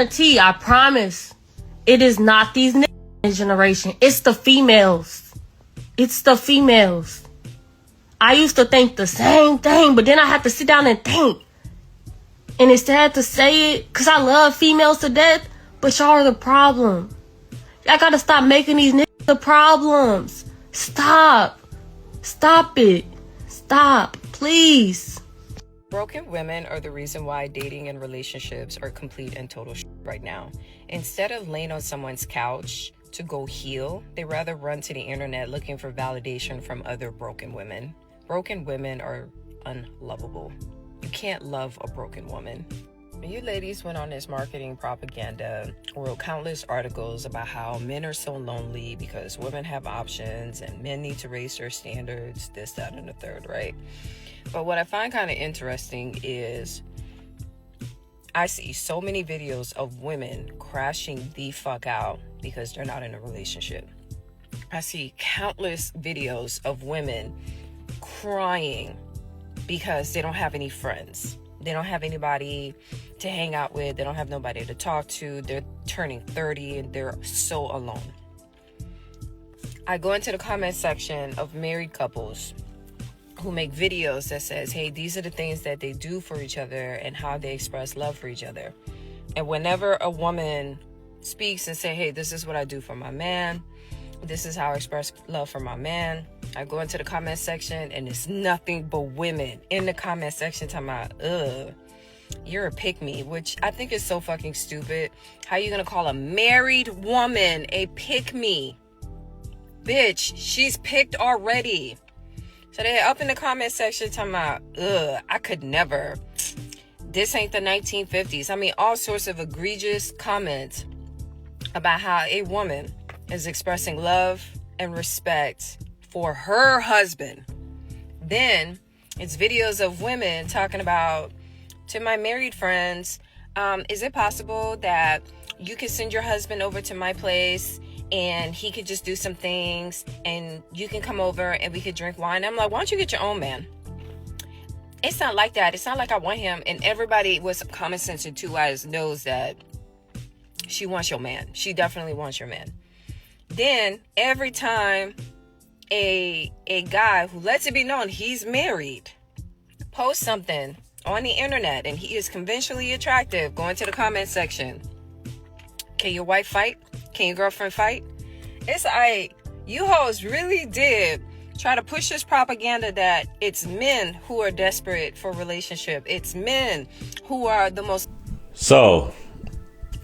guarantee, I promise, it is not these niggas generation. It's the females. It's the females. I used to think the same thing, but then I had to sit down and think. And instead to say it, because I love females to death, but y'all are the problem. Y'all gotta stop making these niggas the problems. Stop. Stop it. Stop. Please. Broken women are the reason why dating and relationships are complete and total right now. Instead of laying on someone's couch to go heal, they rather run to the internet looking for validation from other broken women. Broken women are unlovable. You can't love a broken woman. You ladies went on this marketing propaganda, wrote countless articles about how men are so lonely because women have options and men need to raise their standards, this, that, and the third, right? But what I find kind of interesting is I see so many videos of women crashing the fuck out because they're not in a relationship. I see countless videos of women crying because they don't have any friends. They don't have anybody to hang out with. They don't have nobody to talk to. They're turning 30 and they're so alone. I go into the comment section of married couples who make videos that says, hey, these are the things that they do for each other and how they express love for each other. And whenever a woman speaks and say, hey, this is what I do for my man, this is how I express love for my man, I go into the comment section and it's nothing but women in the comment section talking about, you're a pick-me, which I think is so fucking stupid. How you gonna call a married woman a pick-me? Bitch, she's picked already. So they're up in the comment section talking about, I could never. This ain't the 1950s. I mean, all sorts of egregious comments about how a woman is expressing love and respect for her husband. Then it's videos of women talking about, to my married friends, is it possible that you could send your husband over to my place and he could just do some things and you can come over and we could drink wine? I'm like, why don't you get your own man? It's not like that. It's not like I want him. And everybody with common sense and two eyes knows that she wants your man. She definitely wants your man. Then every time a guy who lets it be known he's married posts something on the internet and he is conventionally attractive, go into the comment section. Can your wife fight? Can your girlfriend fight? It's like, you hoes really did try to push this propaganda that it's men who are desperate for relationship. It's men who are the most. So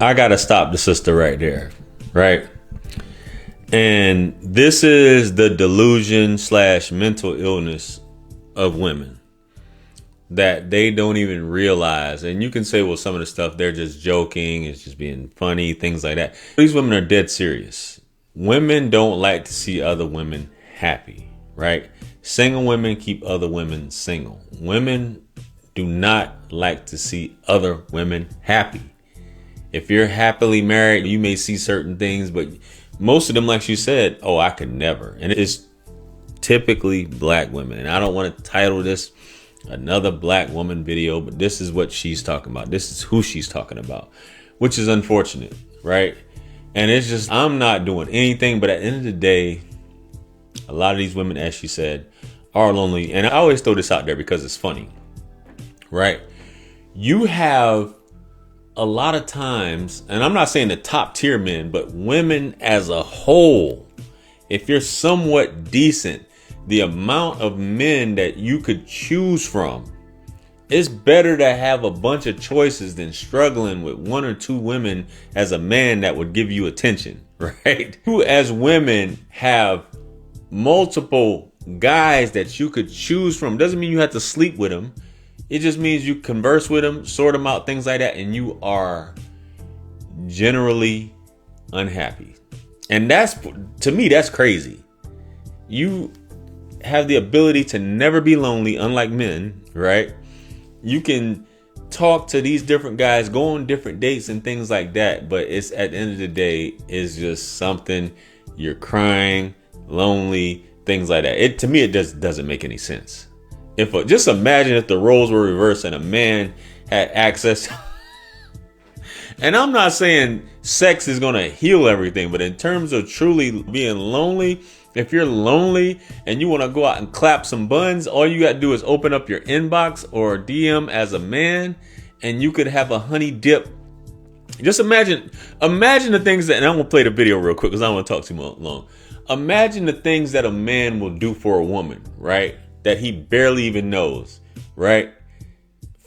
I gotta stop the sister right there, right? And this is the delusion / mental illness of women that they don't even realize. And you can say, well, some of the stuff, they're just joking. It's just being funny, things like that. These women are dead serious. Women don't like to see other women happy, right? Single women keep other women single. Women do not like to see other women happy. If you're happily married, you may see certain things, but most of them, like she said, oh, I could never. And it's typically black women. And I don't want to title this another black woman video, but this is what she's talking about. This is who she's talking about, which is unfortunate, right? And it's just, I'm not doing anything, but at the end of the day, a lot of these women, as she said, are lonely. And I always throw this out there because it's funny, right? You have a lot of times, and I'm not saying the top tier men, but women as a whole, if you're somewhat decent, the amount of men that you could choose from, it's better to have a bunch of choices than struggling with one or two women as a man that would give you attention, right? You as women have multiple guys that you could choose from. Doesn't mean you have to sleep with them. It just means you converse with them, sort them out, things like that, and you are generally unhappy. And that's, to me, that's crazy. You have the ability to never be lonely, unlike men, right? You can talk to these different guys, go on different dates and things like that, but it's, at the end of the day, it's just something, you're crying, lonely, things like that. To me, it just doesn't make any sense. Just imagine if the roles were reversed and a man had access And I'm not saying sex is going to heal everything, but in terms of truly being lonely, if you're lonely and you want to go out and clap some buns, all you got to do is open up your inbox or DM as a man, and you could have a honey dip. Just imagine the things that, and I'm going to play the video real quick because I don't want to talk too long. Imagine the things that a man will do for a woman, right? That he barely even knows, right?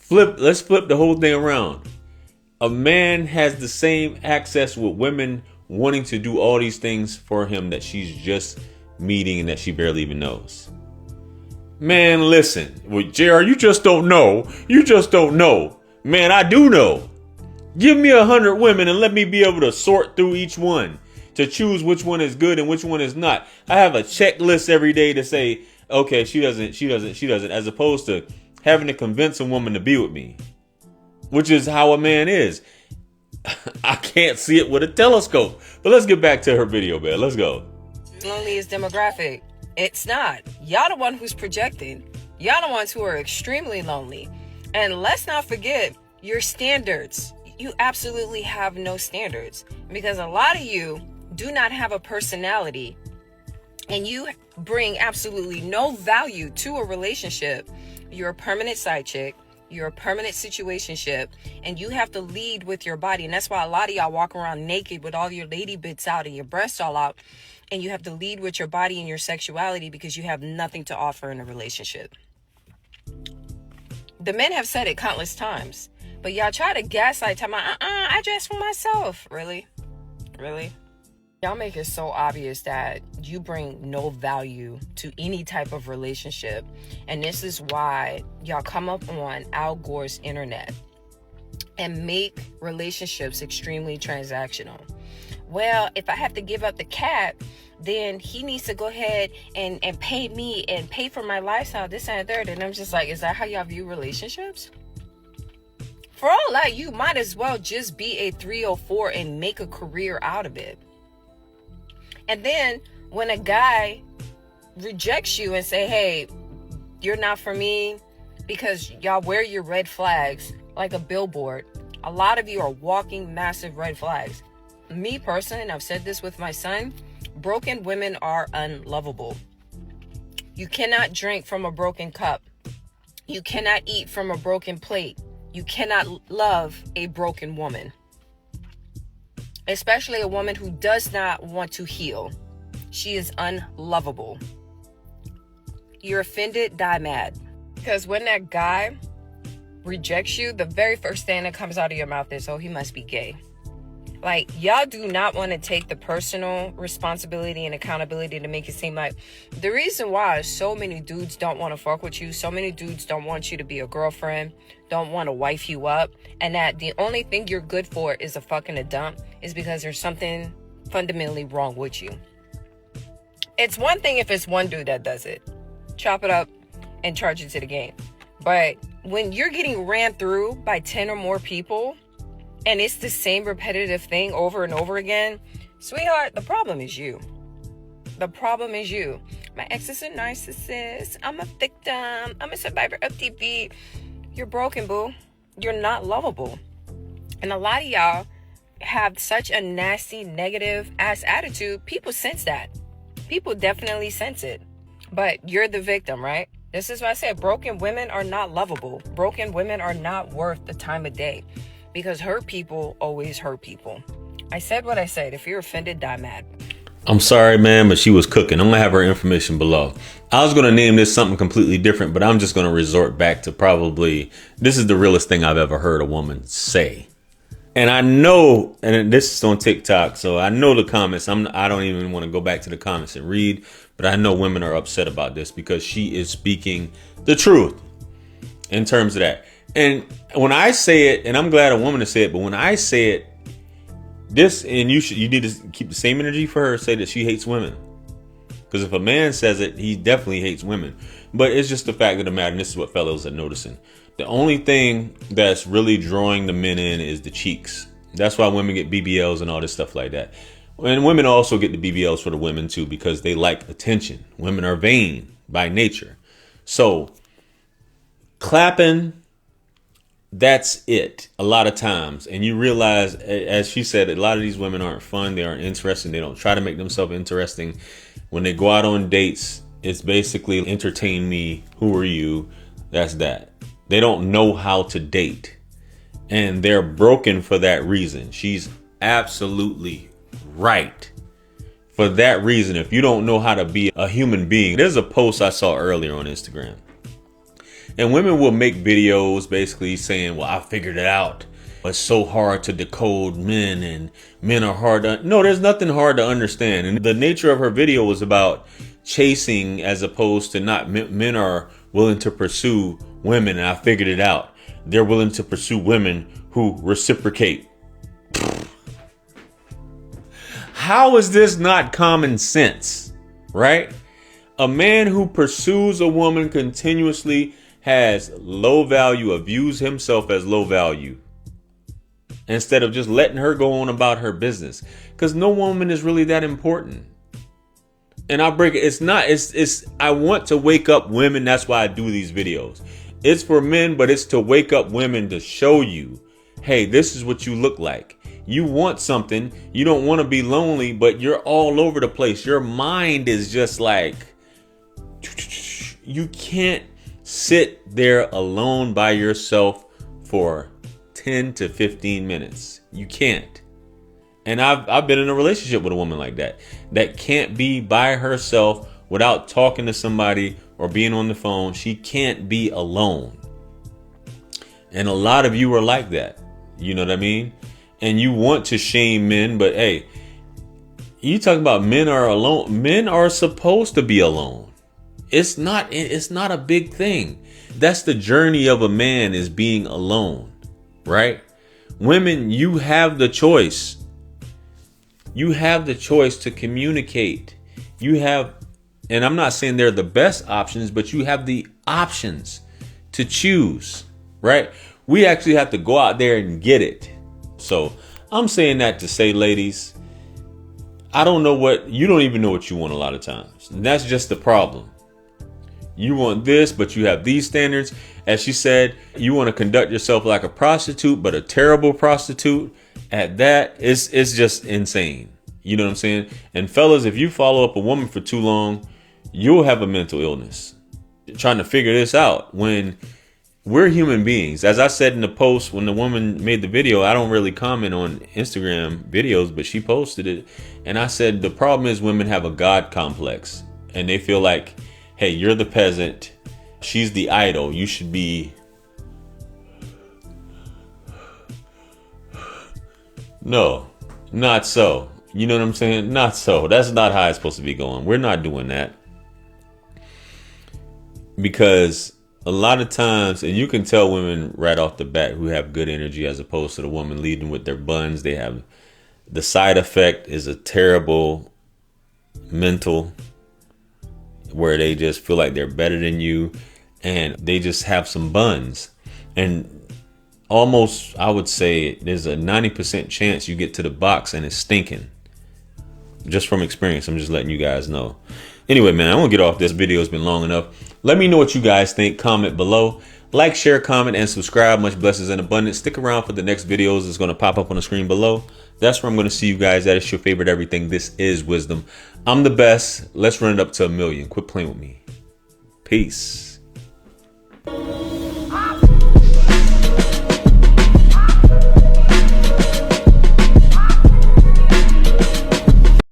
Let's flip the whole thing around. A man has the same access with women wanting to do all these things for him that she's just meeting and that she barely even knows. Man, listen. Well, JR, you just don't know. You just don't know. Man, I do know. Give me 100 women and let me be able to sort through each one to choose which one is good and which one is not. I have a checklist every day to say, okay, she doesn't, as opposed to having to convince a woman to be with me, which is how a man is. I can't see it with a telescope. But let's get back to her video, man. Let's go. Loneliest demographic. It's not. Y'all the one who's projecting. Y'all the ones who are extremely lonely. And let's not forget your standards. You absolutely have no standards because a lot of you do not have a personality and you bring absolutely no value to a relationship. You're a permanent side chick. You're a permanent situationship, and you have to lead with your body. And that's why a lot of y'all walk around naked with all your lady bits out and your breasts all out. And you have to lead with your body and your sexuality because you have nothing to offer in a relationship. The men have said it countless times, but y'all try to gaslight time. I dress for myself. Really? Y'all make it so obvious that you bring no value to any type of relationship. And this is why y'all come up on Al Gore's internet and make relationships extremely transactional. Well, if I have to give up the cat, then he needs to go ahead and pay me and pay for my lifestyle, this and the third. And I'm just like, is that how y'all view relationships? For all that, you might as well just be a 304 and make a career out of it. And then when a guy rejects you and say, hey, you're not for me because y'all wear your red flags like a billboard. A lot of you are walking massive red flags. Me personally, and I've said this with my son, broken women are unlovable. You cannot drink from a broken cup. You cannot eat from a broken plate. You cannot love a broken woman. Especially a woman who does not want to heal. She is unlovable. You're offended, die mad. Because when that guy rejects you, the very first thing that comes out of your mouth is, oh, he must be gay. Like, y'all do not want to take the personal responsibility and accountability to make it seem like the reason why so many dudes don't want to fuck with you, so many dudes don't want you to be a girlfriend, don't want to wife you up, and that the only thing you're good for is a fucking a dump is because there's something fundamentally wrong with you. It's one thing if it's one dude that does it. Chop it up and charge it to the game. But when you're getting ran through by 10 or more people, and it's the same repetitive thing over and over again, sweetheart, the problem is you. The problem is you. My ex is a narcissist. I'm a victim. I'm a survivor of TV. You're broken, boo. You're not lovable. And a lot of y'all have such a nasty, negative ass attitude. People sense that. People definitely sense it. But you're the victim, right? This is why I said broken women are not lovable. Broken women are not worth the time of day. Because hurt people always hurt people. I said what I said. If you're offended, die mad. I'm sorry, man, but she was cooking. I'm going to have her information below. I was going to name this something completely different, but I'm just going to resort back to probably, this is the realest thing I've ever heard a woman say. And I know, and this is on TikTok, so I know the comments. I don't even want to go back to the comments and read, but I know women are upset about this because she is speaking the truth in terms of that. And when I say it, and I'm glad a woman to say it, but when I say it, this, and you need to keep the same energy for her, say that she hates women. Because if a man says it, he definitely hates women. But it's just the fact of the matter, and this is what fellows are noticing. The only thing that's really drawing the men in is the cheeks. That's why women get BBLs and all this stuff like that. And women also get the BBLs for the women too, because they like attention. Women are vain by nature. So clapping that's it a lot of times. And you realize, as she said, a lot of these women aren't fun. They aren't interesting. They don't try to make themselves interesting. When they go out on dates, it's basically entertain me. Who are you? That's that. They don't know how to date. And they're broken for that reason. She's absolutely right. For that reason, if you don't know how to be a human being, there's a post I saw earlier on Instagram. And women will make videos basically saying, well, I figured it out. It's so hard to decode men, and men are hard to... No, there's nothing hard to understand. And the nature of her video was about chasing as opposed to not. Men are willing to pursue women, and I figured it out. They're willing to pursue women who reciprocate. How is this not common sense, right? A man who pursues a woman continuously has low value, views himself as low value, instead of just letting her go on about her business. Because no woman is really that important. And I'll break it. It's I want to wake up women. That's why I do these videos. It's for men, but it's to wake up women to show you, hey, this is what you look like. You want something. You don't want to be lonely, but you're all over the place. Your mind is just like, you can't sit there alone by yourself for 10 to 15 minutes. You can't. And I've been in a relationship with a woman like that can't be by herself without talking to somebody or being on the phone. She can't be alone. And a lot of you are like that. You know what I mean? And you want to shame men, but hey, you talking about men are alone. Men are supposed to be alone. It's not a big thing. That's the journey of a man, is being alone, right? Women, you have the choice. You have the choice to communicate. You have, and I'm not saying they're the best options, but you have the options to choose, right? We actually have to go out there and get it. So I'm saying that to say, ladies, you don't even know what you want a lot of times. And that's just the problem. You want this, but you have these standards. As she said, you want to conduct yourself like a prostitute, but a terrible prostitute at that. It's just insane. You know what I'm saying? And fellas, if you follow up a woman for too long, you'll have a mental illness. Trying to figure this out when we're human beings. As I said in the post, when the woman made the video, I don't really comment on Instagram videos, but she posted it. And I said, the problem is women have a God complex, and they feel like, hey, you're the peasant. She's the idol. You should be. No, not so. You know what I'm saying? Not so. That's not how it's supposed to be going. We're not doing that. Because a lot of times, and you can tell women right off the bat who have good energy as opposed to the woman leading with their buns. They have, the side effect is a terrible mental, where they just feel like they're better than you, and they just have some buns. And almost, I would say, there's a 90% chance you get to the box and it's stinking. Just from experience, I'm just letting you guys know. Anyway, man, I won't get off this. Video has been long enough. Let me know what you guys think. Comment below. Like, share, comment, and subscribe. Much blessings and abundance. Stick around for the next videos. It's going to pop up on the screen below. That's where I'm going to see you guys at. It's your favorite everything. This is Wisdom. I'm the best. Let's run it up to 1 million. Quit playing with me. Peace.